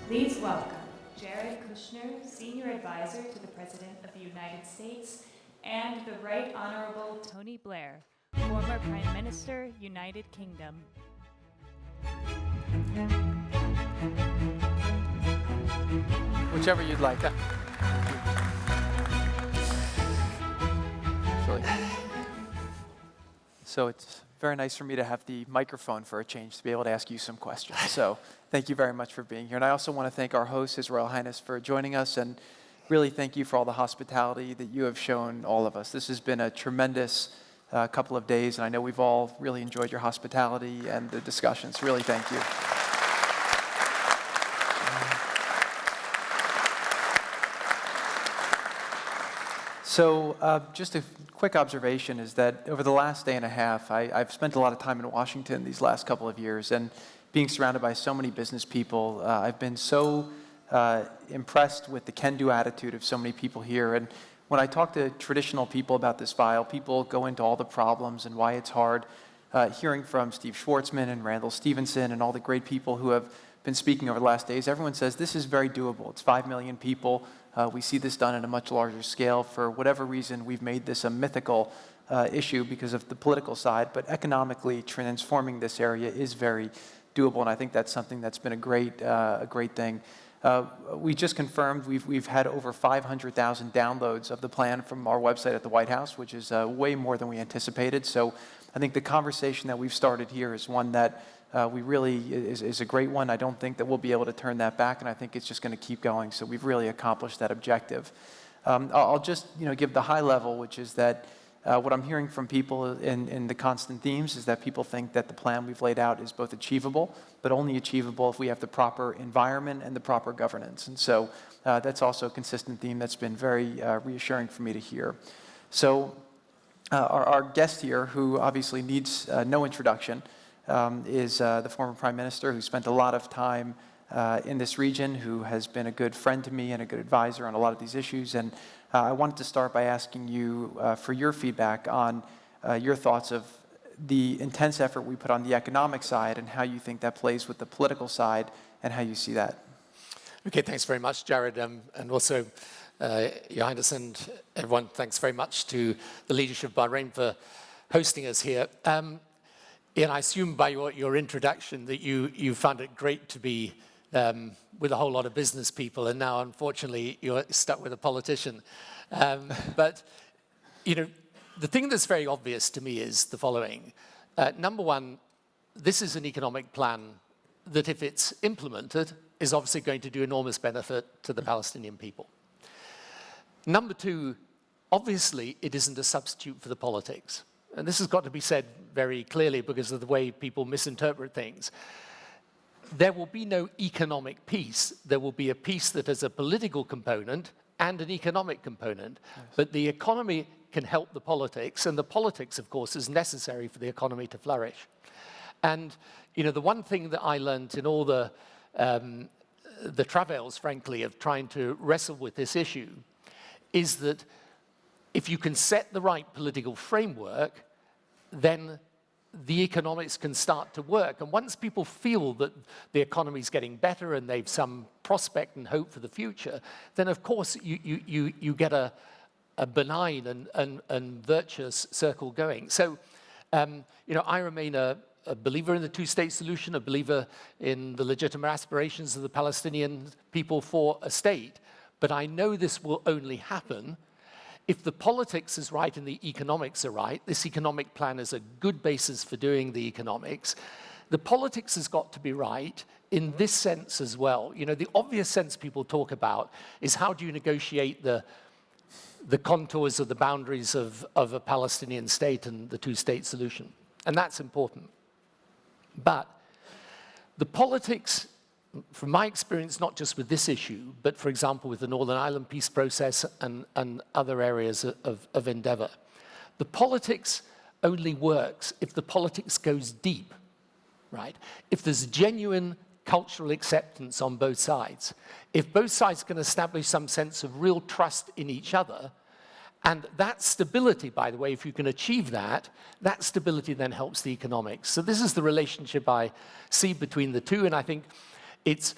Please welcome Jared Kushner, Senior Advisor to the President of the United States, and the Right Honorable Tony Blair, former Prime Minister, United Kingdom. Whichever you'd like. So it's very nice for me to have the microphone for a change to be able to ask you some questions. So thank you very much for being here. And I also want to thank our host, His Royal Highness, for joining us, and really thank you for all the hospitality that you have shown all of us. This has been a tremendous couple of days, and I know we've all really enjoyed your hospitality and the discussions. Really thank you. So just a quick observation is that over the last day and a half, I've spent a lot of time in Washington these last couple of years, and being surrounded by so many business people, I've been so impressed with the can-do attitude of so many people here. And when I talk to traditional people about this file, people go into all the problems and why it's hard. Hearing from Steve Schwartzman and Randall Stevenson and all the great people who have been speaking over the last days, everyone says this is very doable. It's 5 million people. We see this done at a much larger scale. For whatever reason, we've made this a mythical issue because of the political side, but economically transforming this area is very doable, and I think that's something that's been a great thing. We just confirmed we've had over 500,000 downloads of the plan from our website at the White House, which is way more than we anticipated. So I think the conversation that we've started here is one that we really is a great one. I don't think that we'll be able to turn that back, and I think it's just going to keep going. So we've really accomplished that objective. I'll just give the high level, which is that what I'm hearing from people in the constant themes is that people think that the plan we've laid out is both achievable, but only achievable if we have the proper environment and the proper governance. And so that's also a consistent theme that's been very reassuring for me to hear. So our guest here, who obviously needs no introduction, is the former Prime Minister who spent a lot of time in this region, who has been a good friend to me and a good advisor on a lot of these issues. And I wanted to start by asking you for your feedback on your thoughts of the intense effort we put on the economic side and how you think that plays with the political side and how you see that. Okay, thanks very much, Jared, and also Your Highness and everyone, thanks very much to the leadership of Bahrain for hosting us here. And I assume by your introduction that you found it great to be with a whole lot of business people, and now, unfortunately, you're stuck with a politician. But, the thing that's very obvious to me is the following. Number one, this is an economic plan that, if it's implemented, is obviously going to do enormous benefit to the Palestinian people. Number two, obviously, it isn't a substitute for the politics. And this has got to be said very clearly because of the way people misinterpret things. There will be no economic peace. There will be a peace that has a political component and an economic component. Yes. But the economy can help the politics, and the politics, of course, is necessary for the economy to flourish. And, the one thing that I learned in all the travails, frankly, of trying to wrestle with this issue is that if you can set the right political framework, then the economics can start to work. And once people feel that the economy is getting better and they've some prospect and hope for the future, then of course you get a benign and virtuous circle going. So, I remain a believer in the two-state solution, a believer in the legitimate aspirations of the Palestinian people for a state. But I know this will only happen if the politics is right and the economics are right. This economic plan is a good basis for doing the economics. The politics has got to be right in this sense as well. The obvious sense people talk about is how do you negotiate the contours of the boundaries of a Palestinian state and the two-state solution. And that's important. But the politics, from my experience, not just with this issue, but, for example, with the Northern Ireland peace process and other areas of endeavor. The politics only works if the politics goes deep, right? If there's genuine cultural acceptance on both sides. If both sides can establish some sense of real trust in each other, and that stability, by the way, if you can achieve that, that stability then helps the economics. So this is the relationship I see between the two, and I think it's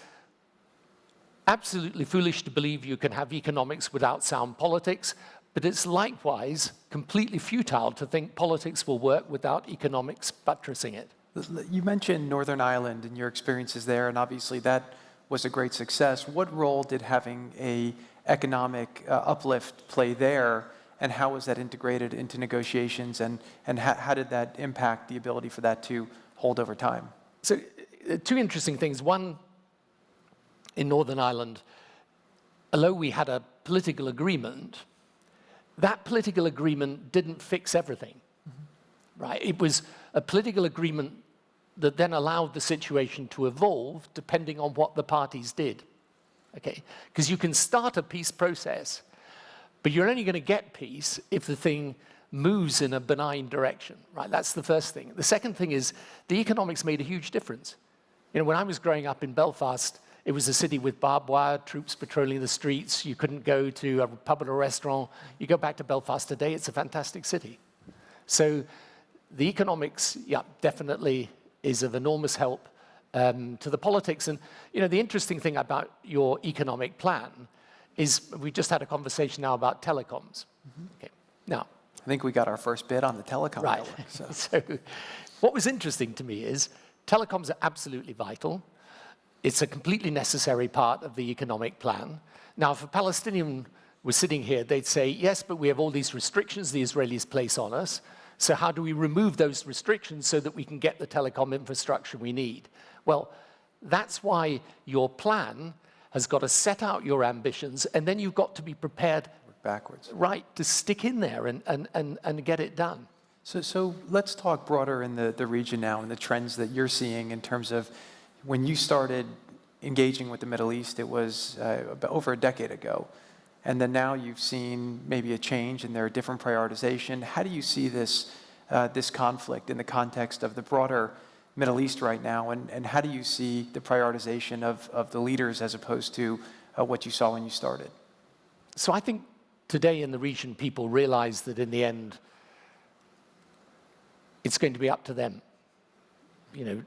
absolutely foolish to believe you can have economics without sound politics, but it's likewise completely futile to think politics will work without economics buttressing it. You mentioned Northern Ireland and your experiences there, and obviously that was a great success. What role did having a economic uplift play there, and how was that integrated into negotiations, and how did that impact the ability for that to hold over time? So, two interesting things. One, in Northern Ireland, although we had a political agreement, that political agreement didn't fix everything, right? It was a political agreement that then allowed the situation to evolve depending on what the parties did, okay? Because you can start a peace process, but you're only going to get peace if the thing moves in a benign direction, right? That's the first thing. The second thing is the economics made a huge difference. You know, when I was growing up in Belfast, it was a city with barbed wire, troops patrolling the streets. You couldn't go to a pub or a restaurant. You go back to Belfast today, it's a fantastic city. So the economics, yeah, definitely is of enormous help to the politics. And, you know, the interesting thing about your economic plan is we just had a conversation now about telecoms. Okay. Now, I think we got our first bid on the telecom right. network. So. So what was interesting to me is telecoms are absolutely vital. It's a completely necessary part of the economic plan. Now, if a Palestinian was sitting here, they'd say, yes, but we have all these restrictions the Israelis place on us. So how do we remove those restrictions so that we can get the telecom infrastructure we need? Well, that's why your plan has got to set out your ambitions, and then you've got to be prepared backwards, right, to stick in there and get it done. So let's talk broader in the region now and the trends that you're seeing in terms of when you started engaging with the Middle East. It was over a decade ago. And then now you've seen maybe a change and there are different prioritization. How do you see this, this conflict in the context of the broader Middle East right now? And how do you see the prioritization of the leaders as opposed to what you saw when you started? So I think today in the region, people realize that in the end, it's going to be up to them. You know,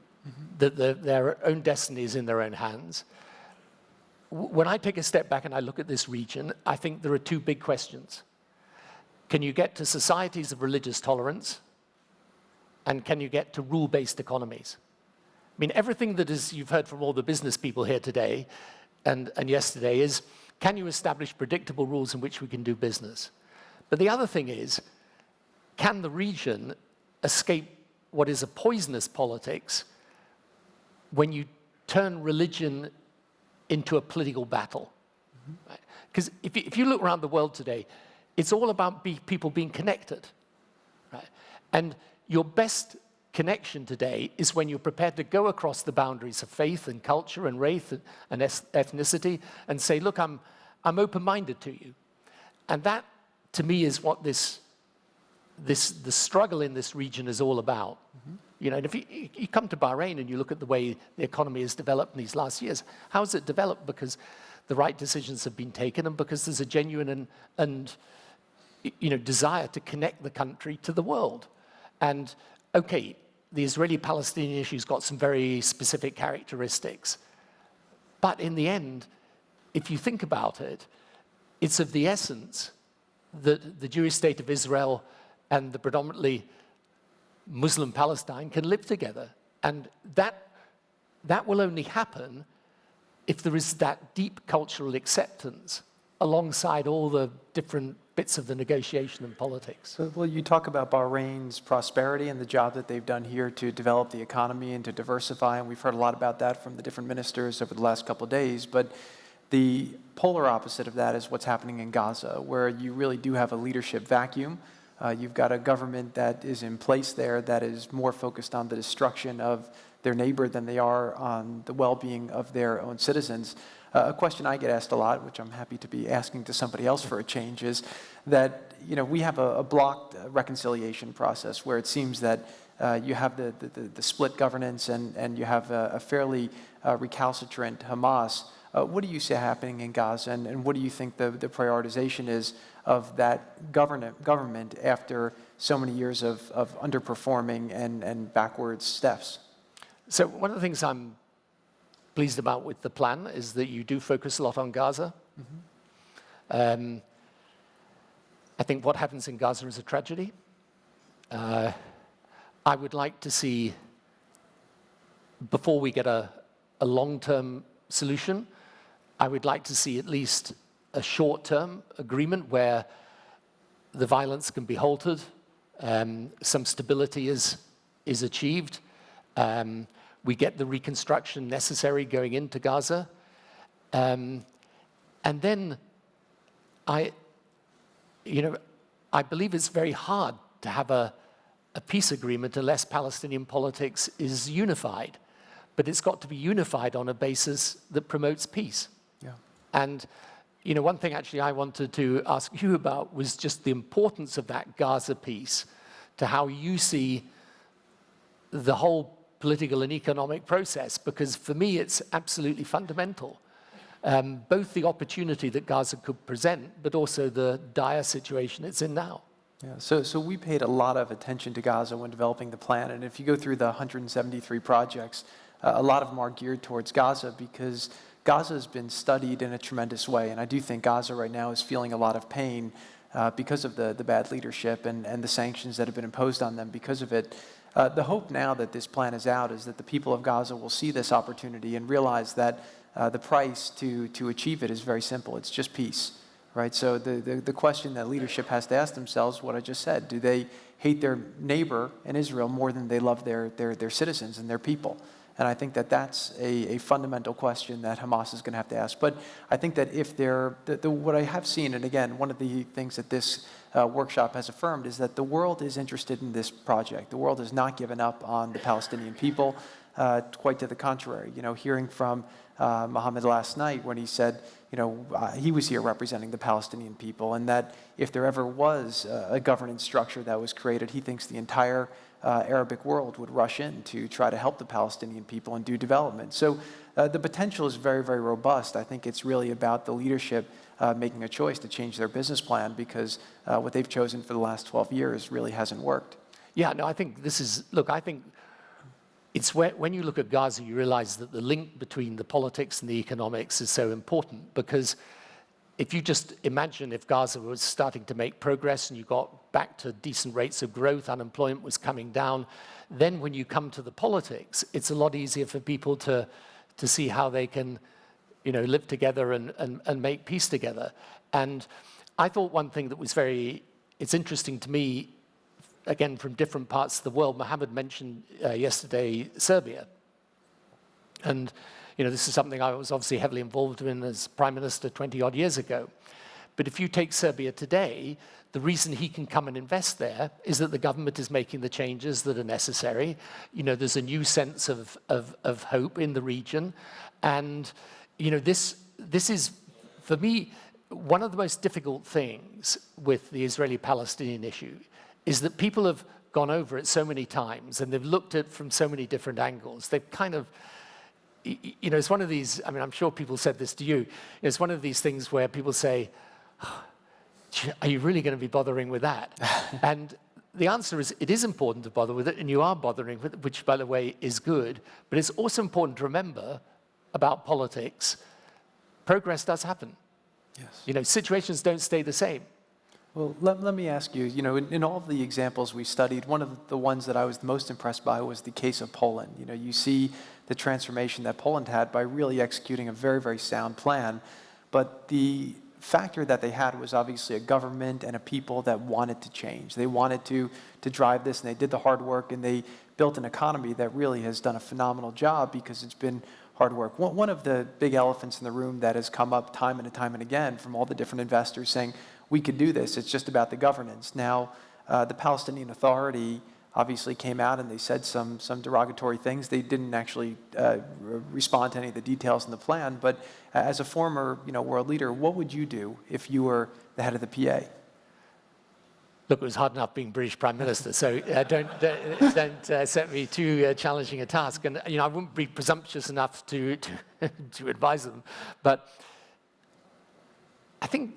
that their own destiny is in their own hands. When I take a step back and I look at this region, I think there are two big questions. Can you get to societies of religious tolerance? And can you get to rule-based economies? I mean, everything that is, you've heard from all the business people here today and yesterday is, can you establish predictable rules in which we can do business? But the other thing is, can the region escape what is a poisonous politics when you turn religion into a political battle? Because if you look around the world today, it's all about people being connected, right? And your best connection today is when you're prepared to go across the boundaries of faith and culture and race and ethnicity and say, look, I'm open-minded to you. And that, to me, is what the struggle in this region is all about. You know, and if you come to Bahrain and you look at the way the economy has developed in these last years, how has it developed? Because the right decisions have been taken and because there's a genuine and you know, desire to connect the country to the world. And, okay, the Israeli-Palestinian issue's got some very specific characteristics. But in the end, if you think about it, it's of the essence that the Jewish state of Israel and the predominantly Muslim Palestine can live together. And that will only happen if there is that deep cultural acceptance alongside all the different bits of the negotiation and politics. So, well, you talk about Bahrain's prosperity and the job that they've done here to develop the economy and to diversify, and we've heard a lot about that from the different ministers over the last couple of days, but the polar opposite of that is what's happening in Gaza, where you really do have a leadership vacuum. You've got a government that is in place there that is more focused on the destruction of their neighbor than they are on the well-being of their own citizens. A question I get asked a lot, which I'm happy to be asking to somebody else for a change, is that, you know, we have a blocked reconciliation process where it seems that you have the split governance and you have a fairly recalcitrant Hamas. What do you see happening in Gaza, and what do you think the prioritization is of that government after so many years of underperforming and backwards steps? So one of the things I'm pleased about with the plan is that you do focus a lot on Gaza. I think what happens in Gaza is a tragedy. I would like to see, before we get a long-term solution, I would like to see at least a short-term agreement where the violence can be halted, some stability is achieved, we get the reconstruction necessary going into Gaza, and then I believe it's very hard to have a peace agreement unless Palestinian politics is unified. But it's got to be unified on a basis that promotes peace. Yeah. And one thing actually I wanted to ask you about was just the importance of that Gaza peace to how you see the whole political and economic process, because for me it's absolutely fundamental. Both the opportunity that Gaza could present, but also the dire situation it's in now. Yeah, so we paid a lot of attention to Gaza when developing the plan, and if you go through the 173 projects, a lot of them are geared towards Gaza because Gaza has been studied in a tremendous way, and I do think Gaza right now is feeling a lot of pain because of the bad leadership and the sanctions that have been imposed on them because of it. The hope now that this plan is out is that the people of Gaza will see this opportunity and realize that the price to achieve it is very simple. It's just peace, right? So the question that leadership has to ask themselves, what I just said, do they hate their neighbor in Israel more than they love their citizens and their people? And I think that that's a fundamental question that Hamas is going to have to ask. But I think that if what I have seen, and again, one of the things that this workshop has affirmed is that the world is interested in this project. The world has not given up on the Palestinian people, quite to the contrary. Hearing from Mohammed last night when he said, he was here representing the Palestinian people, and that if there ever was a governance structure that was created, he thinks the entire Arabic world would rush in to try to help the Palestinian people and do development. So the potential is very, very robust. I think it's really about the leadership making a choice to change their business plan because what they've chosen for the last 12 years really hasn't worked. Yeah, no, I think I think it's when you look at Gaza, you realize that the link between the politics and the economics is so important, because if you just imagine if Gaza was starting to make progress and you got back to decent rates of growth, unemployment was coming down, then when you come to the politics, it's a lot easier for people to see how they can, live together and make peace together. And I thought one thing that was it's interesting to me, again, from different parts of the world, Mohammed mentioned yesterday Serbia. And this is something I was obviously heavily involved in as Prime Minister 20-odd years ago. But if you take Serbia today, the reason he can come and invest there is that the government is making the changes that are necessary. There's a new sense of hope in the region. And, this is, for me, one of the most difficult things with the Israeli-Palestinian issue is that people have gone over it so many times and they've looked at it from so many different angles. They've kind of, it's one of these, I'm sure people said this to you, it's one of these things where people say, are you really going to be bothering with that? And the answer is, it is important to bother with it, and you are bothering with it, which, by the way, is good. But it's also important to remember about politics, progress does happen. Yes. Situations don't stay the same. Well, let me ask you, in all of the examples we studied, one of the ones that I was most impressed by was the case of Poland. You see the transformation that Poland had by really executing a very, very sound plan. But the factor that they had was obviously a government and a people that wanted to change. They wanted to drive this, and they did the hard work, and they built an economy that really has done a phenomenal job because it's been hard work. One of the big elephants in the room that has come up time and time and again from all the different investors saying, we could do this, it's just about the governance. Now, the Palestinian Authority obviously came out and they said some derogatory things. They didn't actually respond to any of the details in the plan, but as a former world leader, what would you do if you were the head of the PA? Look, it was hard enough being British Prime Minister, so don't set me too challenging a task. And I wouldn't be presumptuous enough to advise them. But I think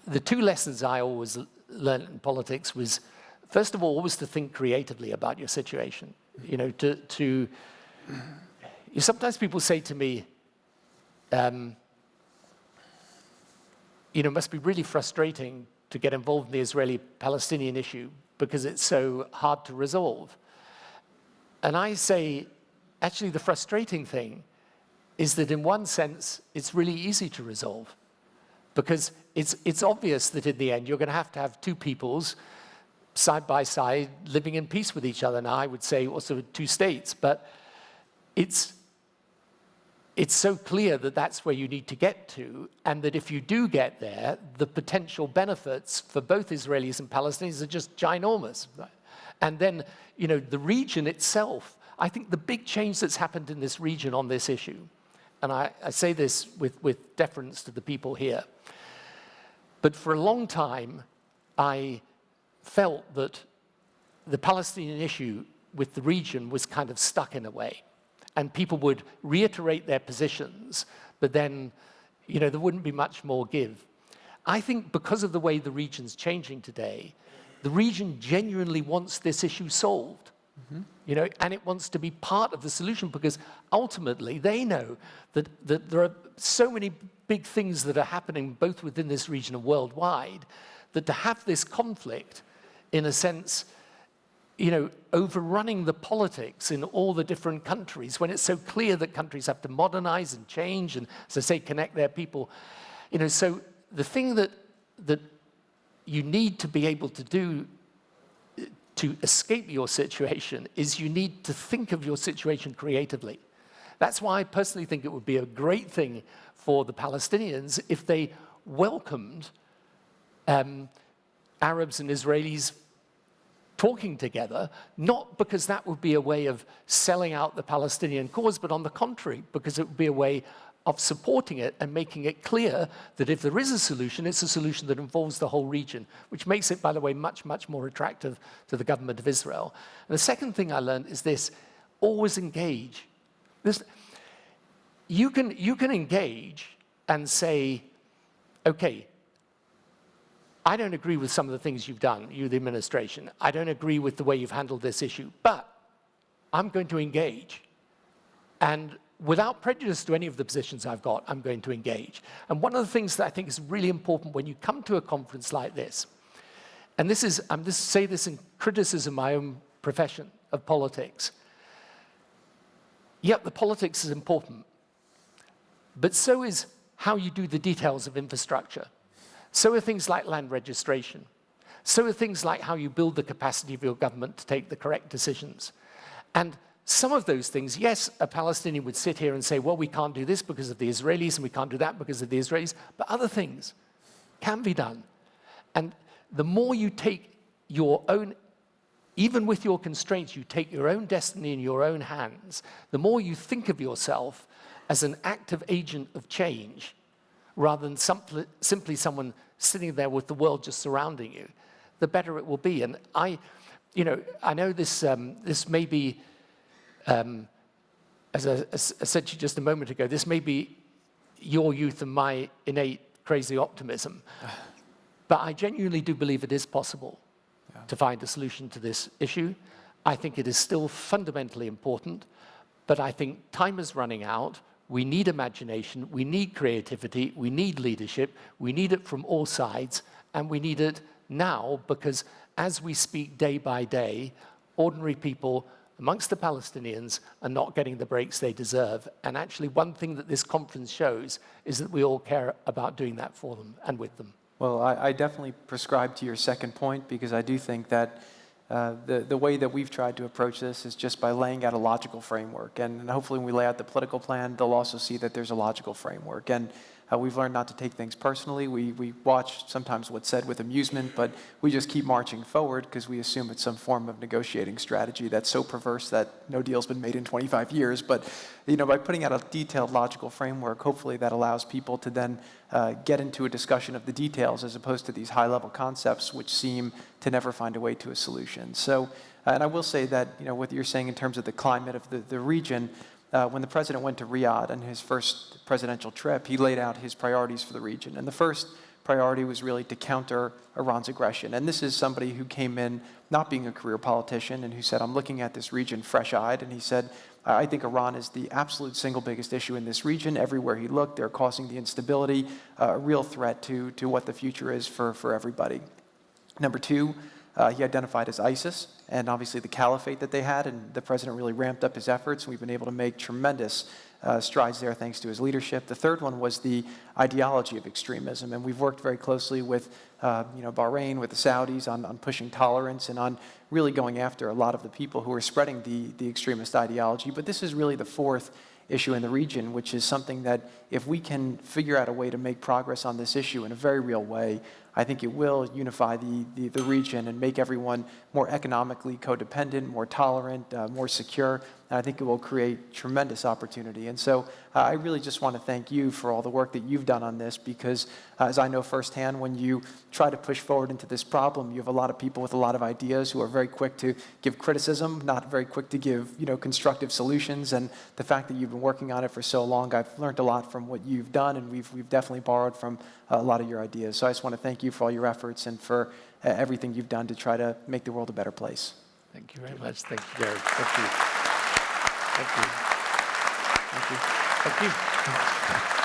the two lessons I always learned in politics was, first of all, always to think creatively about your situation. Sometimes people say to me, it must be really frustrating to get involved in the Israeli-Palestinian issue because it's so hard to resolve. And I say, actually, the frustrating thing is that in one sense, it's really easy to resolve because it's obvious that in the end, you're going to have two peoples side by side living in peace with each other. Now, I would say also two states, but it's so clear that that's where you need to get to, and that if you do get there, the potential benefits for both Israelis and Palestinians are just ginormous. And then, the region itself, I think the big change that's happened in this region on this issue, and I say this with deference to the people here, but for a long time, I felt that the Palestinian issue with the region was kind of stuck in a way. And people would reiterate their positions, but then, there wouldn't be much more give. I think because of the way the region's changing today, the region genuinely wants this issue solved. And it wants to be part of the solution because ultimately they know that there are so many big things that are happening both within this region and worldwide, that to have this conflict, in a sense, overrunning the politics in all the different countries, when it's so clear that countries have to modernize and change and, as I say, connect their people. So the thing that you need to be able to do to escape your situation is you need to think of your situation creatively. That's why I personally think it would be a great thing for the Palestinians if they welcomed Arabs and Israelis talking together, not because that would be a way of selling out the Palestinian cause, but on the contrary, because it would be a way of supporting it and making it clear that if there is a solution, it's a solution that involves the whole region, which makes it, by the way, much, much more attractive to the government of Israel. And the second thing I learned is this: always engage. You can engage and say, okay, I don't agree with some of the things you've done, you, the administration. I don't agree with the way you've handled this issue, but I'm going to engage. And without prejudice to any of the positions I've got, I'm going to engage. And one of the things that I think is really important when you come to a conference like this, and I'm just say this in criticism of my own profession of politics. Yep, the politics is important, but so is how you do the details of infrastructure. So are things like land registration. So are things like how you build the capacity of your government to take the correct decisions. And some of those things, yes, a Palestinian would sit here and say, well, we can't do this because of the Israelis, and we can't do that because of the Israelis, but other things can be done. And the more you take your own, even with your constraints, you take your own destiny in your own hands, the more you think of yourself as an active agent of change, rather than simply someone sitting there with the world just surrounding you, the better it will be. And I know this may be, as I said to you just a moment ago, this may be your youth and my innate crazy optimism, but I genuinely do believe it is possible to find a solution to this issue. I think it is still fundamentally important, but I think time is running out. We need imagination, we need creativity, we need leadership, we need it from all sides, and we need it now because as we speak day by day, ordinary people amongst the Palestinians are not getting the breaks they deserve. And actually, one thing that this conference shows is that we all care about doing that for them and with them. Well, I definitely prescribe to your second point because I do think that the way that we've tried to approach this is just by laying out a logical framework. And hopefully when we lay out the political plan, they'll also see that there's a logical framework. And we've learned not to take things personally. We watch sometimes what's said with amusement, but we just keep marching forward because we assume it's some form of negotiating strategy that's so perverse that no deal's been made in 25 years. But by putting out a detailed logical framework, hopefully that allows people to then get into a discussion of the details as opposed to these high-level concepts which seem to never find a way to a solution. So, and I will say that what you're saying in terms of the climate of the region, when the president went to Riyadh on his first presidential trip, he laid out his priorities for the region. And the first priority was really to counter Iran's aggression. And this is somebody who came in not being a career politician and who said, I'm looking at this region fresh-eyed, and he said, I think Iran is the absolute single biggest issue in this region. Everywhere he looked, they're causing the instability, a real threat to what the future is for everybody. Number two, he identified as ISIS and obviously the caliphate that they had, and the president really ramped up his efforts, and we've been able to make tremendous strides there thanks to his leadership. The third one was the ideology of extremism, and we've worked very closely with Bahrain, with the Saudis on pushing tolerance and on really going after a lot of the people who are spreading the extremist ideology. But this is really the fourth issue in the region, which is something that if we can figure out a way to make progress on this issue in a very real way, I think it will unify the region and make everyone more economically codependent, more tolerant, more secure, and I think it will create tremendous opportunity. And so I really just want to thank you for all the work that you've done on this, because as I know firsthand, when you try to push forward into this problem, you have a lot of people with a lot of ideas who are very quick to give criticism, not very quick to give constructive solutions. And the fact that you've been working on it for so long, I've learned a lot from what you've done, and we've definitely borrowed from a lot of your ideas. So I just want to thank you for all your efforts and for everything you've done to try to make the world a better place. Thank you very much. Thank you, Jared. Thank you. Thank you. Thank you. Thank you.